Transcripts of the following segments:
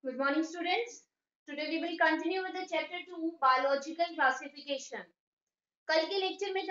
Good morning, students. Today we will continue with the chapter 2 biological classification. कल के lecture में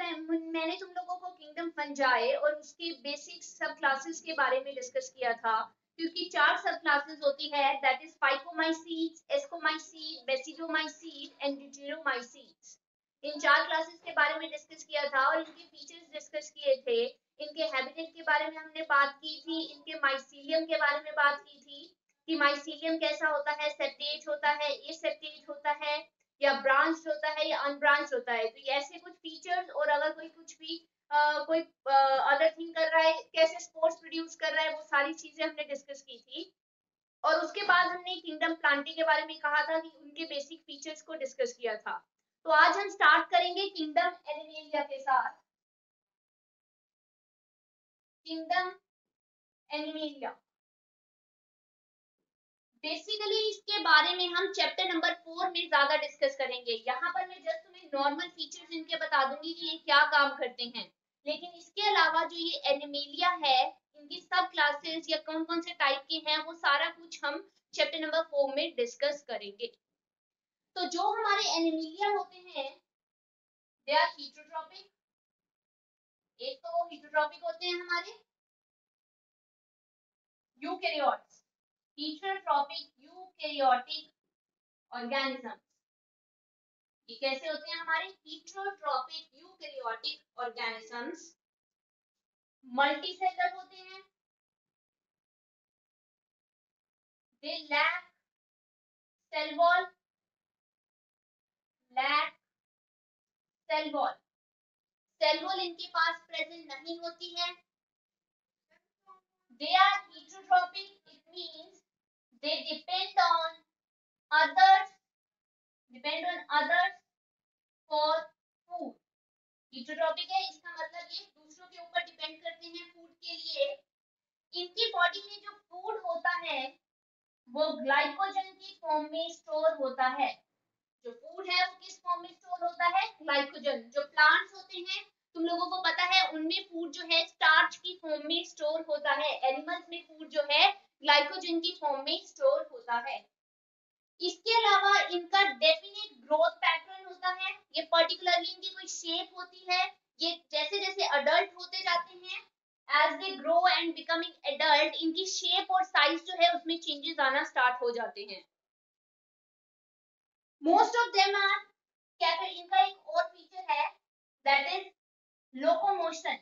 मैंने तुम लोगों को किंगडम फंजाई और उसके बेसिक सब क्लासेस के बारे में डिस्कस किया था, क्योंकि 4 सब क्लासेस होती है, that is phycomycetes, ascomycete, basidiomycete and deuteromycetes. इन 4 क्लासेस के बारे में डिस्कस किया था और इनके फीचर्स डिस्कस किए थे। इनके हैबिटेट के बारे में हमने बात की थी, इनके माइसीलियम के बारे में बात की थी कि माइसीलियम कैसा होता है, सेपरेट होता है, एसेपरेट होता है, या ब्रांच होता है या अनब्रांच होता है। तो ये ऐसे कुछ फीचर्स, और अगर कोई कुछ भी कोई अदर थिंग कर रहा है, कैसे स्पोर्स प्रोड्यूस कर रहा है, वो सारी चीजें हमने डिस्कस की थी। और उसके बाद हमने किंगडम प्लांटी के बारे में कहा था कि उनके बेसिक फीचर्स को डिस्कस किया था। तो आज हम स्टार्ट करेंगे किंगडम एनिमेलिया के साथ। किंगडम एनिमेलिया बेसिकली इसके बारे में हम चैप्टर नंबर 4 में ज्यादा डिस्कस करेंगे। यहाँ पर मैं जस्ट तुम्हें नॉर्मल फीचर्स इनके बता दूंगी कि ये क्या काम करते हैं, लेकिन इसके अलावा जो ये एनिमेलिया है, इनकी सब क्लासेस या कौन कौन से टाइप के हैं, वो सारा कुछ हम चैप्टर नंबर 4 में डिस्कस करेंगे। तो जो हमारे एनिमेलिया होते हैं, दे आर हीटरोट्रॉपिक। एक तो वो हीटरोट्रॉपिक होते हैं हमारे यूकैरियोट्स, हीटरोट्रॉपिक यूकैरियोटिक ऑर्गेनिज्म। ये कैसे होते हैं हमारे हीटरोट्रॉपिक यूकैरियोटिक ऑर्गेनिजम्स। मल्टीसेलर होते हैं, they lack cell wall, lack cell wall. Cell wall इनके पास प्रेजेंट नहीं होती है। They are heterotrophic, it means they depend on others, for food. Heterotrophic है, इसका मतलब ये दूसरों के ऊपर डिपेंड करते हैं फूड के लिए। इनकी बॉडी में जो फूड होता है वो ग्लाइकोजन की फॉर्म में स्टोर होता है। जो फूड है वो किस फॉर्म में स्टोर होता है, ग्लाइकोजन। जो प्लांट्स होते हैं, तुम लोगों को पता है, उनमें फूड जो है स्टार्च की फॉर्म में स्टोर होता है। एनिमल्स में फूड जो है ग्लाइकोजन की फॉर्म में स्टोर होता है। इसके अलावा इनका डेफिनेट ग्रोथ पैटर्न होता है। ये पर्टिकुलरली इनकी कोई शेप होती है। ये जैसे जैसे अडल्ट होते जाते हैं, as they grow and becoming adult, इनकी शेप और साइज जो है उसमें चेंजेस आना स्टार्ट हो जाते हैं। Most of them are cater. इनका एक और फीचर है, दैट इज लोकोमोशन।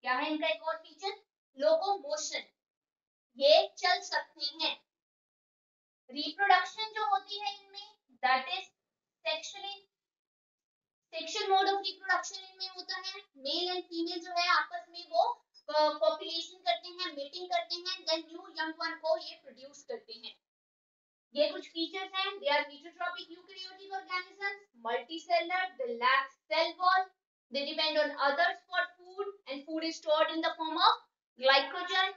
क्या है इनका एक और फीचर, लोकोमोशन। ये चल सकते हैं। रिप्रोडक्शन जो होती है इनमें, that is sexually, sexual mode of reproduction इनमें होता है। मेल एंड फीमेल जो है आपस में वो पॉपुलेशन करते हैं, मेटिंग करते हैं, देन न्यू यंग वन को ये प्रोड्यूस करते हैं। ये कुछ फीचर्स हैं। They are heterotrophic eukaryotic organisms, multicellular, they lack cell wall, they depend on others for food and food is stored in the form of glycogen.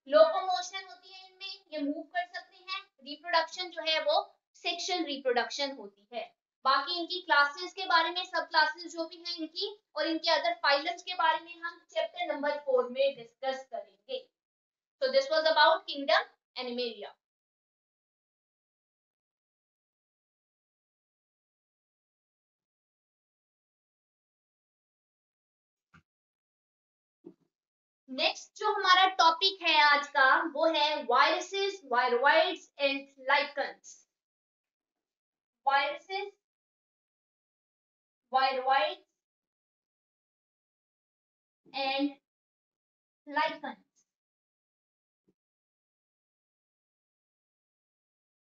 Locomotion होती है इनमें, ये मूव कर सकते हैं। रिप्रोडक्शन जो है वो सेक्सुअल रिप्रोडक्शन होती है। बाकी इनकी क्लासेस के बारे में, सब क्लासेस जो भी हैं इनकी और इनके अदर फाइलम्स के बारे में हम चैप्टर नंबर 4 में डिस्कस करेंगे। So this was about kingdom Animalia. Next जो हमारा टॉपिक है आज का, वो है viruses, viroids and lichens. Viruses, viroids and lichens.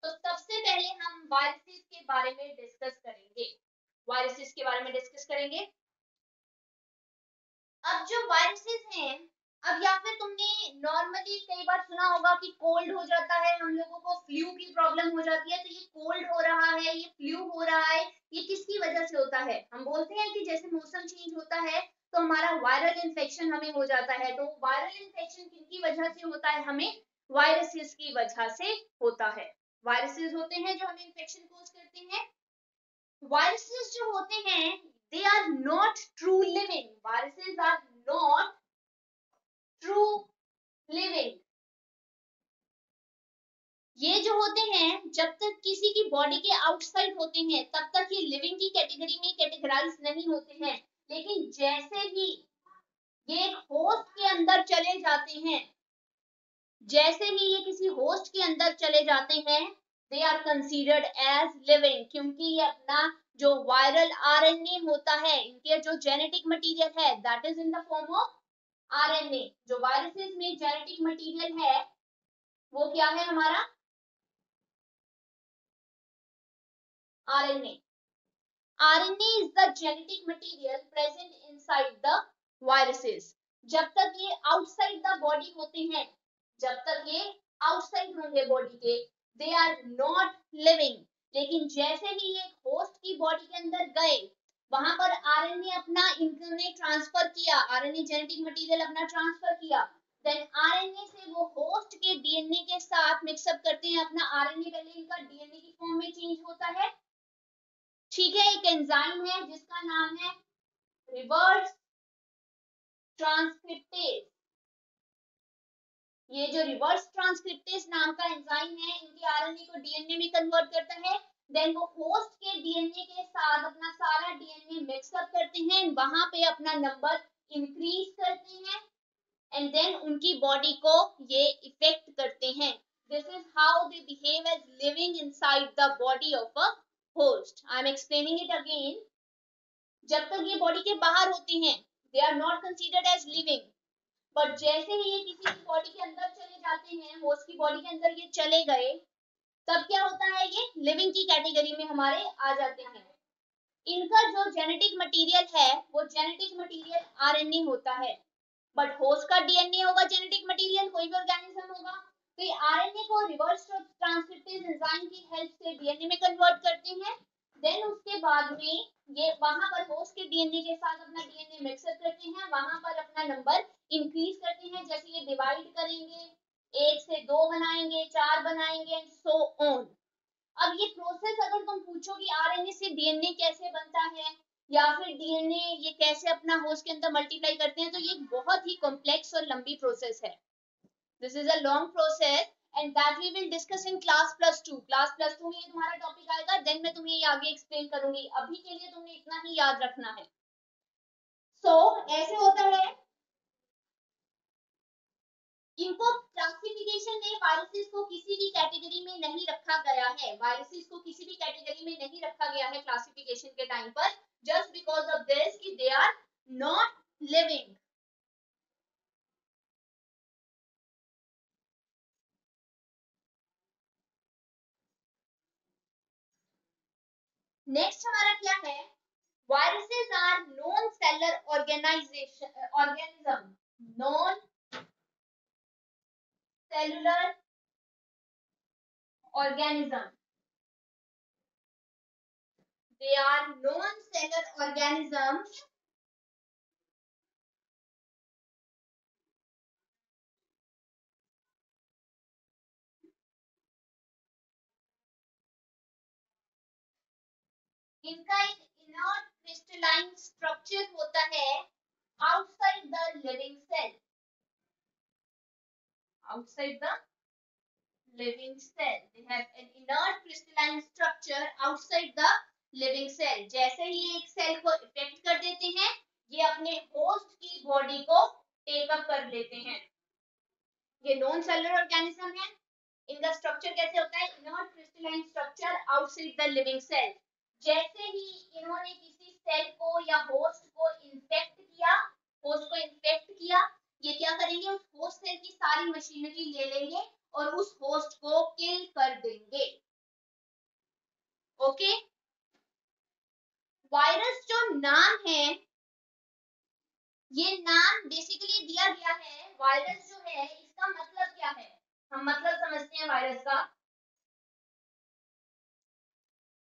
तो सबसे पहले हम वायरसेस के बारे में डिस्कस करेंगे। वायरसेस के बारे में डिस्कस करेंगे। अब जो वायरसेस हैं, अब या फिर तुमने नॉर्मली कई बार सुना होगा कि कोल्ड हो जाता है, हम लोगों को फ्लू की प्रॉब्लम हो जाती है। तो ये कोल्ड हो रहा है, ये फ्लू हो रहा है, ये किसकी वजह से होता है? हम बोलते हैं कि जैसे मौसम चेंज होता है तो हमारा वायरल इन्फेक्शन हमें हो जाता है। तो वायरल इन्फेक्शन किसकी वजह से होता है? हमें वायरसेस की वजह से होता है। वायरसेस होते हैं जो हमें इन्फेक्शन कॉज करते हैं। वायरसेस जो होते हैं, they are not true living. Viruses are not true living. होते हैं जब तक किसी की बॉडी के आउटसाइड होते हैं तब तक ये लिविंग की कैटेगरी में कैटेगराइज नहीं होते हैं, लेकिन जैसे ही ये एक होस्ट के अंदर चले जाते हैं, जैसे ही ये किसी होस्ट के अंदर चले जाते हैं, they are considered as living, क्योंकि ये अपना जो वायरल आरएनए होता है, इनके जो जेनेटिक मटेरियल है that is in the form of RNA. जो वायरसेस में जेनेटिक मटेरियल है वो क्या है हमारा RNA. RNA is the genetic material present inside the viruses. जब तक ये outside the body होते हैं, जब तक ये outside होंगे बॉडी के, they are not living. लेकिन जैसे ही ये होस्ट की बॉडी के अंदर गए, वहां पर आरएनए अपना इनने ट्रांसफर किया, आरएनए जेनेटिक मटेरियल अपना ट्रांसफर किया, देन आरएनए से वो होस्ट के डीएनए के साथ मिक्सअप करते हैं अपना आरएनए, पहले इनका डीएनए की फॉर्म में चेंज होता है, ठीक है। एक एंजाइम है जिसका नाम है रिवर्स ट्रांसक्रिप्टेज। ये जो रिवर्स ट्रांसक्रिप्टेज नाम का एंजाइम है, इनके आरएनए को डीएनए में कन्वर्ट करता है, देन वो होस्ट के डीएनए के साथ अपना सारा डीएनए मिक्सअप करते हैं, वहां पे अपना नंबर इंक्रीज करते हैं, एंड देन उनकी बॉडी को ये इफेक्ट करते हैं। This is how they behave as living inside the body of a host. I am explaining it again. जब तक ये बॉडी के बाहर होते हैं, they are not considered as living, but जैसे ही ये किसी की बॉडी के अंदर चले जाते हैं, होस्ट की बॉडी के अंदर ये चले गए, तब क्या होता है, ये लिविंग की कैटेगरी में हमारे आ जाते हैं। इनका जो जेनेटिक मटेरियल है वो जेनेटिक मटेरियल आरएनए होता है, बट होस्ट का डीएनए होगा जेनेटिक मटेरियल, कोई भी ऑर्गेनिज्म होगा, तो ये आरएनए को रिवर्स ट्रांसक्रिप्टेज एंजाइम की हेल्प से डीएनए में कन्वर्ट करते हैं, देन उसके बाद में ये वहां पर होस्ट के डीएनए के साथ अपना डीएनए मिक्सअप करते हैं, वहां पर अपना नंबर इंक्रीज करते हैं, जैसे ये डिवाइड करेंगे, 1 से 2 बनाएंगे, 4 बनाएंगे एंड सो ऑन। अब ये प्रोसेस अगर तुम पूछो कि आरएनए से डीएनए कैसे बनता है या फिर डीएनए ये कैसे अपना होस्ट के अंदर मल्टीप्लाई करते हैं, तो ये बहुत ही कॉम्प्लेक्स और लंबी प्रोसेस है। This is a long process and that we will discuss in class plus two. Class plus two में ये तुम्हारा टॉपिक आएगा, देन मैं तुम्हें ये आगे एक्सप्लेन करूंगी। अभी के लिए तुमने इतना ही याद रखना है। ऐसे होता है, इनको क्लासिफिकेशन में वायरसेस को किसी भी कैटेगरी में नहीं रखा गया है, वायरसेस को किसी भी कैटेगरी में नहीं रखा गया है क्लासिफिकेशन के टाइम पर, जस्ट बिकॉज ऑफ दिस कि they are not living. Next हमारा क्या है, viruses are non cellular organism, non cellular organism, they are non-cellular organisms इनका एक इनर्ट क्रिस्टलाइन स्ट्रक्चर होता है outside the living cell, outside the living cell they have an inert crystalline structure outside the living cell। जैसे ही एक cell को effect कर देते हैं, ये अपने होस्ट की बॉडी को टेक अप कर लेते हैं। ये नॉन सेलुलर ऑर्गेनिज्म है, इनका स्ट्रक्चर कैसे होता है, inert crystalline structure outside the living cell. जैसे ही इन्होंने किसी सेल को या होस्ट को इन्फेक्ट किया, होस्ट को इन्फेक्ट किया, ये क्या करेंगे, उस होस्ट सेल की सारी मशीनरी ले लेंगे और उस होस्ट को किल कर देंगे। ओके, वायरस जो नाम है, ये नाम बेसिकली दिया गया है, वायरस जो है इसका मतलब क्या है, हम मतलब समझते हैं वायरस का।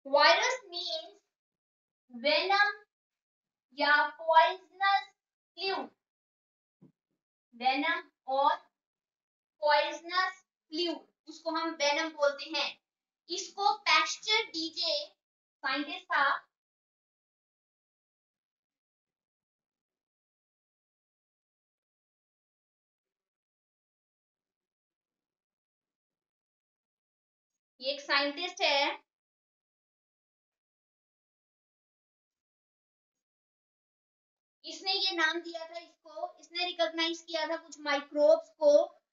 वायरस मीन्स वेनम या पॉइजनस फ्लूइड, वेनम और पॉइजनस फ्लूइड, उसको हम वेनम बोलते हैं। इसको पैस्चर डीजे साइंटिस्ट था, ये एक साइंटिस्ट है, इसने ये नाम दिया था इसको, इसने रिकॉग्नाइज किया था कुछ माइक्रोब्स को,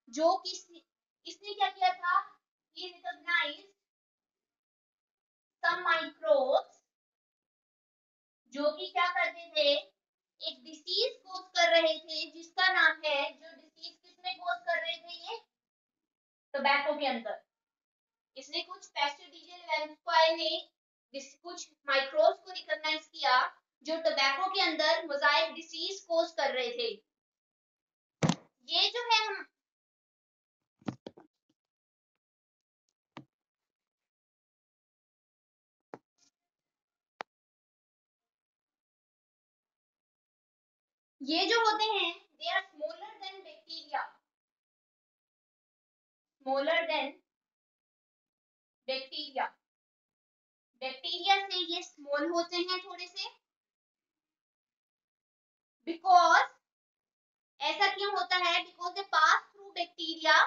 जो कि इसने क्या किया था, ये रिकॉग्नाइज सम माइक्रोब्स जो कि क्या करते थे, एक डिसीज कोज कर रहे थे, जिसका नाम है, जो डिसीज किसमें कोज कर रहे थे, ये टोबैको के अंदर। इसने कुछ पेस्टिसाइड ने कुछ माइक्रोब्स को रिकॉग्नाइज किया जो टोबैको के अंदर मोजाइक डिसीज कोज कर रहे थे। ये जो है हम ये जो होते हैं, they are smaller than bacteria, smaller than bacteria. Bacteria से ये स्मॉल होते हैं थोड़े से, बिकॉज ऐसा क्यों होता है, because they pass through bacteria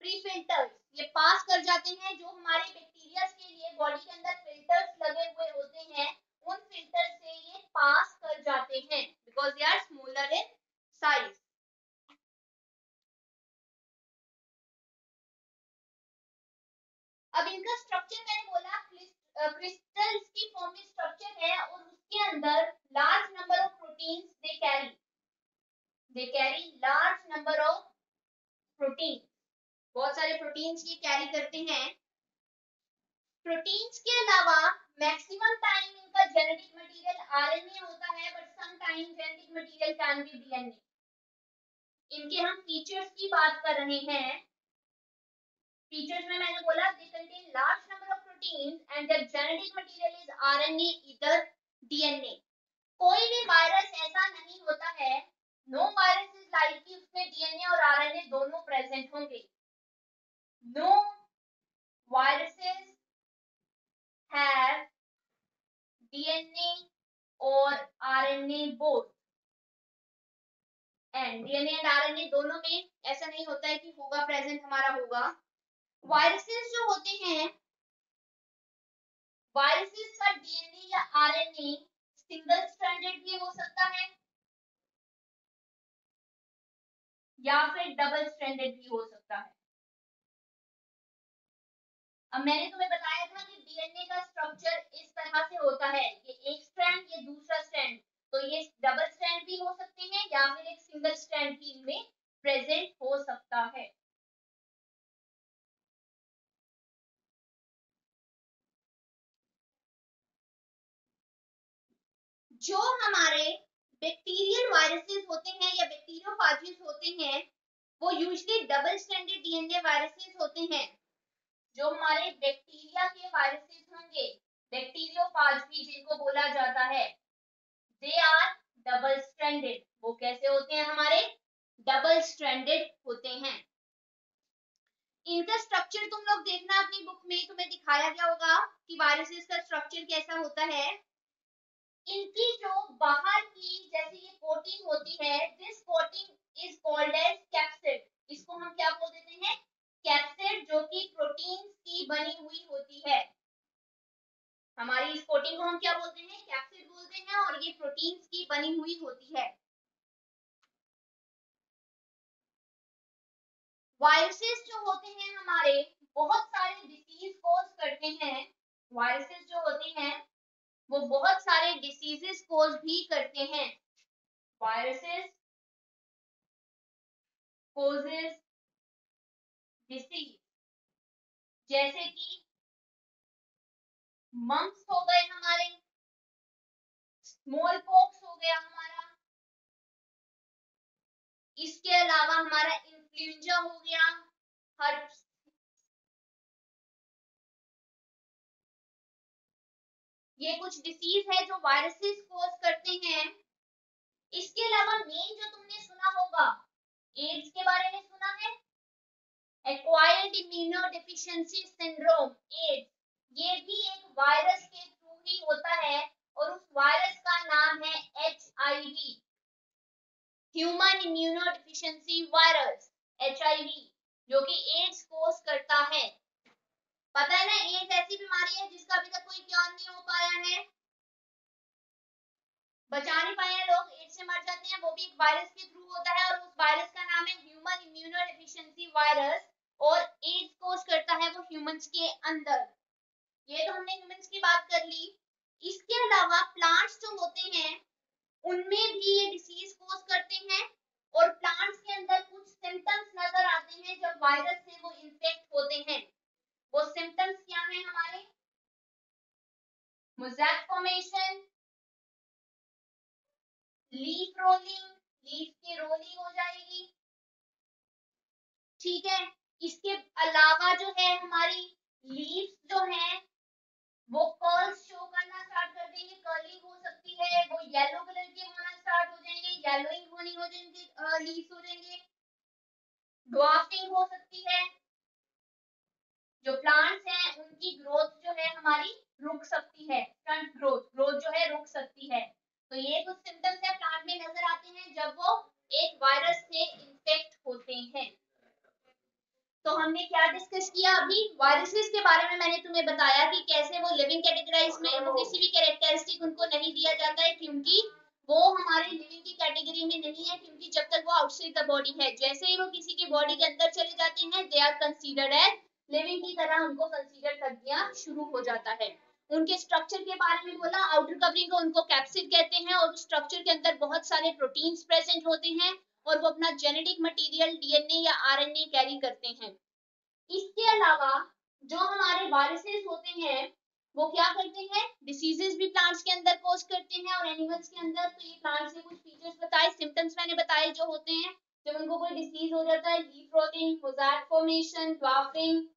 pre filters, ये पास कर जाते हैं जो हमारे बैक्टीरिया के लिए बॉडी के अंदर फिल्टर्स लगे हुए होते हैं, उन फिल्टर से ये पास कर जाते हैं, because they are smaller in size. अब इनका स्ट्रक्चर मैंने बोला क्रिस्टल्स की फॉर्म में स्ट्रक्चर है, और उसके अंदर large number of proteins they carry large number of protein, बहुत सारे प्रोटीन्स ये कैरी करते हैं। प्रोटीन्स के अलावा मैक्सिमम टाइम इनका जेनेटिक मटेरियल आरएनए होता है, but some time genetic material can be DNA. इनके हम फीचर्स की बात कर रहे हैं। फीचर्स में मैंने बोला they contain large number of proteins and there genetic material is RNA either DNA. कोई भी वायरस ऐसा नहीं होता है, नो वायरस इज लाइक कि उसमें डीएनए और आरएनए दोनों प्रेजेंट होंगे। नो वायरसेस have DNA और RNA both, and DNA and RNA दोनों में ऐसा नहीं होता है कि होगा प्रेजेंट हमारा होगा। वायरसेस जो होते हैं, वायरसेस का DNA या RNA सिंगल स्ट्रैंडेड भी हो सकता है या फिर डबल स्ट्रैंडेड भी हो सकता है। अब मैंने तुम्हें बताया था कि डीएनए का स्ट्रक्चर इस तरह से होता है, ये एक स्ट्रैंड, ये दूसरा स्ट्रैंड, तो ये डबल स्ट्रैंड भी हो सकते हैं या फिर एक सिंगल स्ट्रैंड भी इनमें प्रेजेंट हो सकता है। जो हमारे बैक्टीरियल वायरसेस होते हैं या बैक्टीरियोफाजेस होते हैं, वो usually double stranded DNA viruses होते हैं। जो हमारे बैक्टीरिया के वायरसेस होंगे, बैक्टीरियोफाज भी जिनको बोला जाता है, दे आर डबल स्ट्रैंडेड। वो कैसे होते हैं, हमारे डबल स्ट्रैंडेड होते हैं। इनका स्ट्रक्चर तुम लोग देखना अपनी बुक में, तुम्हें दिखाया गया होगा कि वायरसेस का स्ट्रक्चर कैसा होता है। इनकी जो बाहर की जैसे ये कोटिंग होती है, this coating is called as capsid. इसको हम क्या बोल देते हैं, कैप्सिड, जो कि प्रोटीन्स की बनी हुई होती है। हमारी इस कोटिंग को हम क्या बोलते हैं, कैप्सिड बोलते हैं, और ये प्रोटीन्स की बनी हुई होती है। वायरसेस जो होते हैं हमारे, बहुत सारे डिसीज कोज करते हैं। वायरसेस जो होते हैं वो बहुत सारे डिसीजेस कोज भी करते हैं। वायरसेस कोजेस डिसीज, जैसे कि मम्स हो गए हमारे, स्मॉल पॉक्स हो गया हमारा, इसके अलावा हमारा इन्फ्लुएंजा हो गया, हर ये कुछ डिसीज है जो वायरसेस कोज करते हैं। इसके अलावा मेन जो तुमने सुना होगा, एड्स के बारे में सुना है, एक्वायर्ड इम्यूनोडेफिशिएंसी सिंड्रोम, एड्स, ये भी एक वायरस के थ्रू ही होता है, और उस वायरस का नाम है HIV, human immunodeficiency virus, HIV, जो कि एड्स कोज करता है। पता है ना, एड्स ऐसी बीमारी है जिसका अभी तक कोई क्योर नहीं हो पाया है, बचा नहीं पाए हैं लोग, एड्स से मर जाते हैं, वो भी एक वायरस के थ्रू होता है, और उस वायरस का नाम है ह्यूमन इम्यूनोडेफिशिएंसी वायरस, और एड्स कोज करता है वो ह्यूमंस के अंदर। ये तो हमने ह्यूमंस की बात कर ली। इसके अलावा प्लांट्स जो होते हैं उनमें भी ये डिसीज कोज करते हैं, और प्लांट्स के अंदर कुछ सिम्टम्स नजर आते हैं जब वायरस से वो इन्फेक्ट होते हैं। वो सिम्टम्स क्या हैं हमारे? Mosaic formation, leaf rolling, leaf की रोलिंग हो जाएगी, ठीक है। इसके अलावा जो है हमारी लीव्स जो है वो कर्ल्स शो करना स्टार्ट कर देंगे, कर्लिंग हो सकती है, वो येलो कलर के होना स्टार्ट हो जाएंगे, येलोइंग होनी हो जाएंगे, लीव्स हो जाएंगे, ड्वार्फिंग हो सकती है, जो प्लांट्स हैं उनकी ग्रोथ जो है हमारी रुक सकती है, स्टंट ग्रोथ, ग्रोथ जो है रुक सकती है। तो ये कुछ सिम्टम्स है प्लांट में नजर आते हैं जब वो एक वायरस से इन्फेक्ट होते हैं। तो हमने क्या डिस्कस किया अभी? वायरसेस के बारे में मैंने तुम्हें बताया कि कैसे वो लिविंग कैटेगराइज में वो किसी भी कैरेक्टरिस्टिक उनको नहीं दिया जाता है, क्योंकि वो हमारे लिविंग की कैटेगरी में नहीं है, क्योंकि जब तक वो आउटसाइड द बॉडी है, जैसे ही वो किसी की बॉडी के अंदर चले जाते हैं they are considered as living की तरह उनको कंसीडर कर दिया शुरू हो जाता है। उनके स्ट्रक्चर के बारे में बोला, आउटर कवरिंग को उनको कैप्सिड कहते हैं, और उस स्ट्रक्चर के अंदर बहुत सारे प्रोटीन्स प्रेजेंट होते हैं, और वो अपना जेनेटिक मटेरियल डीएनए या आरएनए कैरी करते हैं। इसके अलावा जो हमारे वायरसेस होते हैं वो क्या करते हैं? डिसीजेस भी प्लांट्स के अंदर कोज करते हैं और एनिमल्स के अंदर। तो ये प्लांट्स के कुछ फीचर्स बताए, सिम्टम्स मैंने बताए जो होते हैं जब उनको कोई डिसीज हो जाता है, leaf rotting, mosaic formation, dwarfing.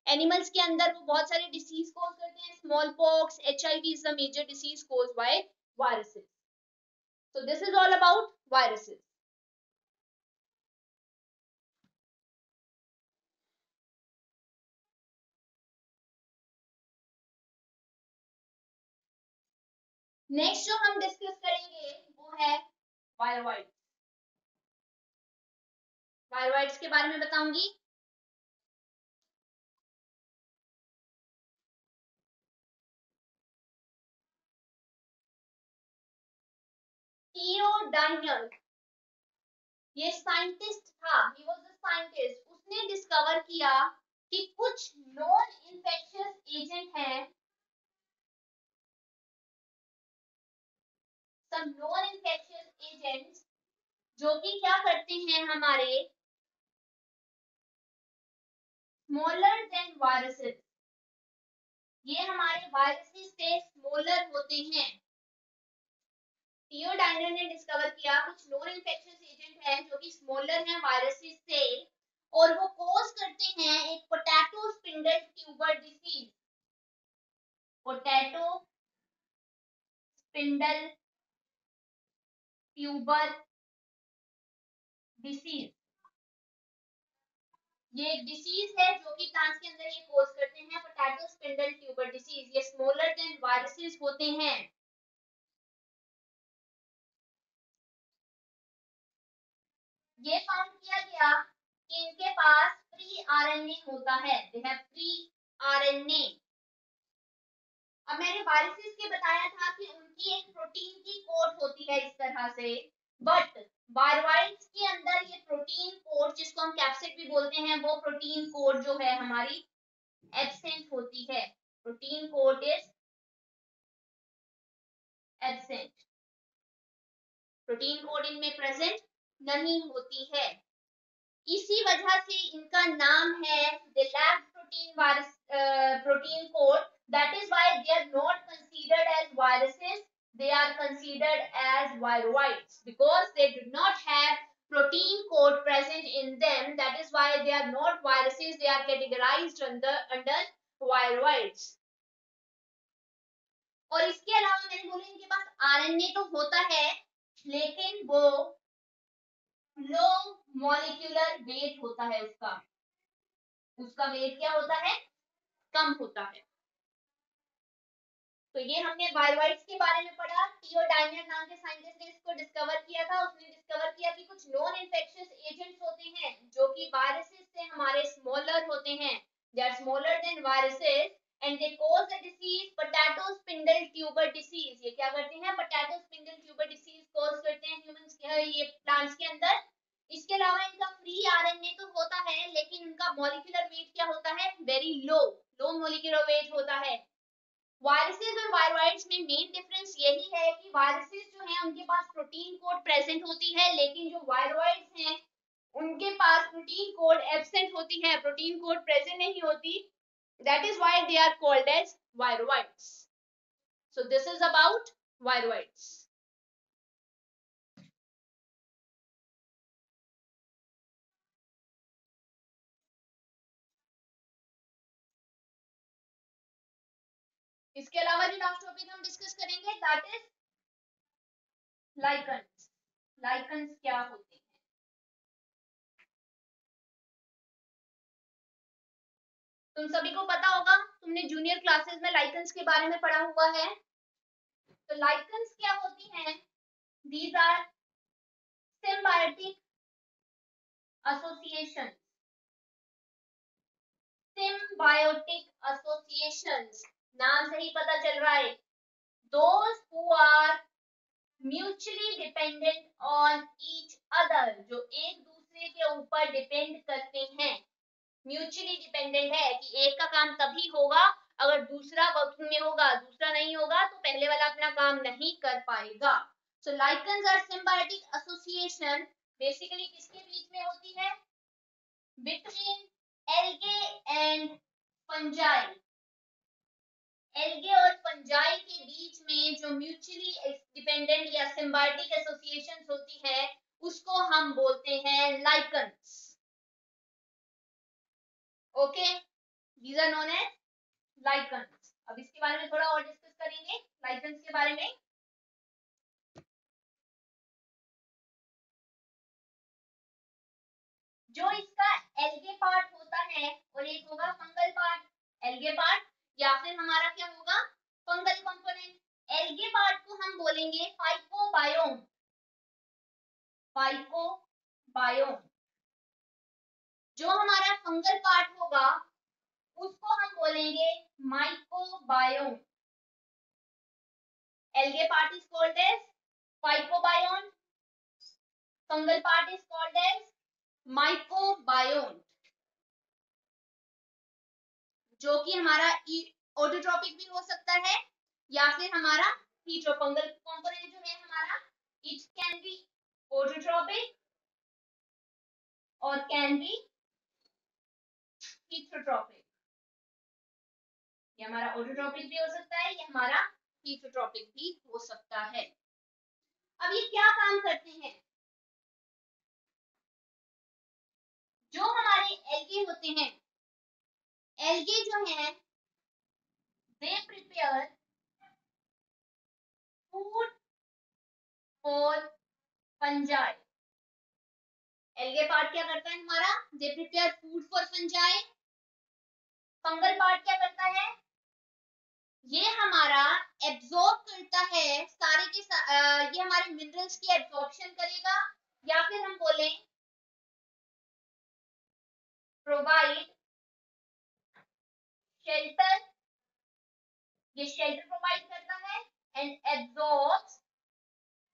Animals के अंदर वो बहुत सारे डिसीज कोज करते हैं, smallpox, HIV is the major disease cause by viruses. So this is all about viruses. Next जो हम डिस्कस करेंगे वो है वायरोइड। वायरोइड्स के बारे में बताऊंगी। थियोडाइनल, ये साइंटिस्ट था, ही वाज अ साइंटिस्ट, उसने डिस्कवर किया कि कुछ नॉन इन्फेक्शियस एजेंट हैं, सब नॉन इन्फेक्शियस एजेंट्स जो कि क्या करते हैं हमारे स्मॉलर देन वायरसेस, ये हमारे वायरसेस से स्मॉलर होते हैं। थियोडाइनल ने डिस्कवर किया कुछ नॉन इन्फेक्शियस एजेंट हैं जो कि स्मॉलर हैं वायरसेस से, और वो कोज करते हैं एक potato spindle tuber disease, potato spindle tuber disease. ये एक डिसीज है जो कि प्लांट्स के अंदर ये कोज करते हैं, पोटैटो स्पिंडल ट्यूबर डिसीज। ये स्मॉलर देन वायरसेस होते हैं। ये फाउंड किया गया कि इनके पास फ्री आरएनए होता है, दे हैव फ्री आरएनए। अब मैंने वायरसेस के बताया था कि उनकी एक प्रोटीन की कोट होती है इस तरह से, बट वायरोइड्स के अंदर ये प्रोटीन कोट, जिसको हम कैप्सिड भी बोलते हैं, वो प्रोटीन कोट जो है हमारी एब्सेंट होती है। Protein coat is absent, protein coat इनमें प्रेजेंट नहीं होती है। इसी वजह से इनका नाम है the lab protein virus, protein code. That is why they are not considered as viruses, they are considered as viroids because they do not have protein code present in them. That is why they are not viruses, they are categorized under viroids. और इसके अलावा मैंने बोला इनके पास RNA तो होता है लेकिन वो लो मॉलिक्यूलर वेट होता है, उसका वेट क्या होता है? कम होता है। तो ये हमने वायरोइड्स के बारे में पढ़ा। थियोडाइनल नाम के साइंटिस्ट ने इसको डिस्कवर किया था। उसने डिस्कवर किया कि कुछ नॉन इन्फेक्शियस एजेंट्स होते हैं जो कि वायरसेस से हमारे स्मॉलर होते हैं, They are smaller than viruses and they cause a disease, potato spindle tuber disease. ये क्या करते हैं? potato spindle tuber disease cause करते हैं humans ये plants के अंदर. इसके अलावा इनका फ्री आरएनए तो होता है, लेकिन उनका मॉलिक्यूलर वेट क्या होता है? वेरी लो मॉलिक्यूलर वेट होता है. वायरसेस और वायरॉइड्स में मेन डिफरेंस यही है कि वायरसेस जो हैं उनके पास प्रोटीन कोड प्रेजेंट होती है, लेकिन जो वायरॉइड्स हैं उनके पास प्रोटीन कोड एब्सेंट होती है, प्रोटीन कोड प्रेजेंट नहीं होती. That is why they are called as viroids. So this is about viroids. इसके अलावा जो लास्ट टॉपिक हम डिस्कस करेंगे दैट इज लाइकन्स. लाइकन्स क्या होते हैं? तुम सभी को पता होगा, तुमने जूनियर क्लासेस में लाइकन्स के बारे में पढ़ा हुआ है. तो लाइकन्स क्या होती हैं? These are symbiotic associations. Symbiotic associations. नाम से ही पता चल रहा है. Those who are mutually dependent on each other. जो एक दूसरे के ऊपर डिपेंड करते हैं. म्यूचुअली डिपेंडेंट है कि एक का काम तभी होगा अगर दूसरा वर्किंग में होगा, दूसरा नहीं होगा तो पहले वाला अपना काम नहीं कर पाएगा. So lichens are symbiotic association. Basically किसके बीच में होती है? Between algae and fungi. Algae और फंजाई के बीच में जो म्यूचुअली डिपेंडेंट या सिम्बायोटिक एसोसिएशंस होती है उसको हम बोलते हैं lichens. Okay, these are known as lichens. अब इसके बारे में थोड़ा और डिस्कस करेंगे लाइकन्स के बारे में. जो इसका एल्गे पार्ट होता है और एक होगा फंगल पार्ट. एल्गे पार्ट या फिर हमारा क्या होगा? Fungal component. एल्गे पार्ट को हम बोलेंगे फाइकोबायोम. फाइकोबायोम. जो हमारा फंगल पार्ट होगा उसको हम बोलेंगे mycobiome. Algae part is called as phycobiome. Fungal part is called as mycobiome. जो कि हमारा ऑटोट्रोपिक भी हो सकता है या फिर हमारा हीट्रोफंगल कंपोनेंट जो है हमारा, इट कैन बी ऑटोट्रोपिक और कैन बी हीट्रोट्रोपिक. ये हमारा ऑटोट्रोपिक भी हो सकता है, ये हमारा हीट्रोट्रोपिक भी हो सकता है. अब ये क्या काम करते हैं? जो हमारे एल्गे होते हैं, एल्गे जो हैं they prepare food for fungi. Algae part क्या करता है हमारा? They prepare food for fungi. Fungal part क्या करता है? ये हमारा एब्जॉर्ब करता है सारे के ये हमारे मिनरल्स की एब्जॉर्प्शन करेगा या फिर हम बोलें प्रोवाइड शेल्टर. ये शेल्टर प्रोवाइड करता है एंड एब्जॉर्ब्स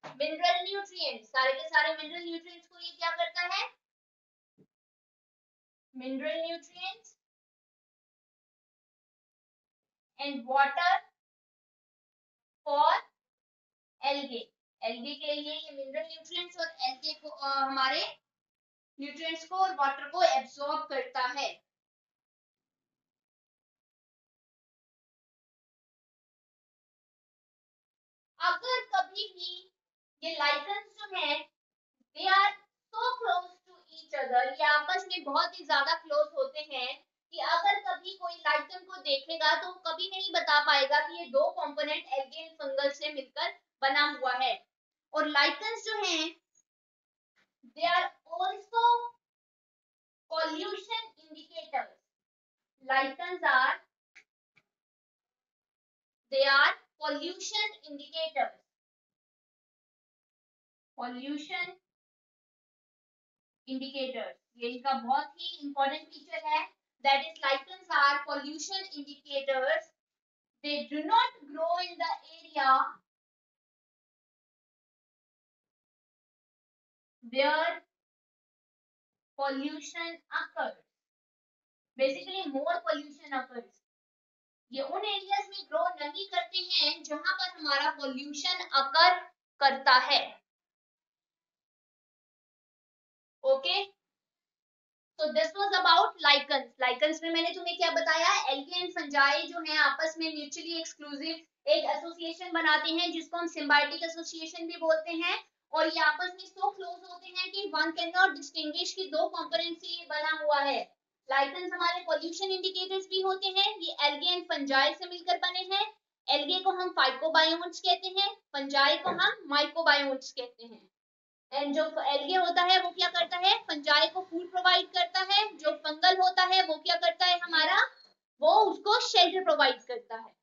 मिनरल न्यूट्रिएंट्स. सारे के सारे मिनरल न्यूट्रिएंट्स को ये क्या करता है? Mineral nutrients and water for algae. Algae के लिए ये मिनरल न्यूट्रिएंट्स और एल्गे को हमारे न्यूट्रिएंट्स को और वाटर को एब्सॉर्ब करता है. अगर कभी भी ये लाइकन्स जो हैं they are so close to each other, ये आपस में बहुत ही ज्यादा क्लोज होते हैं कि अगर कभी कोई लाइकन को देखेगा तो कभी नहीं बता पाएगा कि ये दो कंपोनेंट एल्गे एंड फंगल से मिलकर बना हुआ है. और लाइकन्स जो हैं they are also pollution indicators. Lichens are they are pollution indicators. Pollution indicators ये इनका बहुत ही इंपॉर्टेंट फीचर है. that is lichens are pollution indicators. They do not grow in the area where pollution occurs. Basically more pollution occurs. ये उन areas में grow नहीं करते हैं जहां पर हमारा पोल्यूशन अकर करता है. ओके, तो this was about lichens. Lichens में मैंने तुम्हें क्या बताया, एल्गे एंड फंजाई जो है आपस में म्यूचुअली एक्सक्लूसिव एक एसोसिएशन बनाते हैं जिसको हम सिम्बायोटिक एसोसिएशन भी बोलते हैं. और ये आपस में सो क्लोज होते हैं कि वन कैन नॉट डिस्टिंग्विश कि दो कंपोनेंट से ये बना हुआ है. लाइकन्स हमारे पोल्यूशन इंडिकेटर्स भी होते हैं. ये एल्गे एंड फंजाई से मिलकर बने हैं. एल्गे को हम फाइकोबायोन्ट्स कहते हैं, फंजाई को हम माइकोबायोन्ट्स कहते हैं. एंड जो एल्गे होता है वो क्या करता है, फंजाई को फूड प्रोवाइड करता है. जो फंगल होता है वो क्या करता है हमारा, वो उसको शेल्टर प्रोवाइड करता है.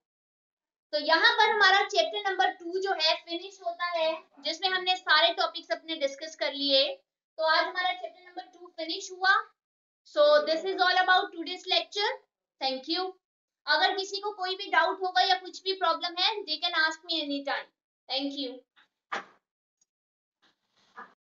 तो यहाँ पर हमारा चैप्टर नंबर 2 जो है फिनिश होता है, जिसमें हमने सारे टॉपिक्स अपने डिस्कस कर लिए. तो आज हमारा चैप्टर नंबर 2 फिनिश हुआ. So this is all about today's lecture. Thank you. अगर किसी को कोई भी डाउट होगा या कुछ भी प्रॉब्लम है, they can ask me any time. Thank you.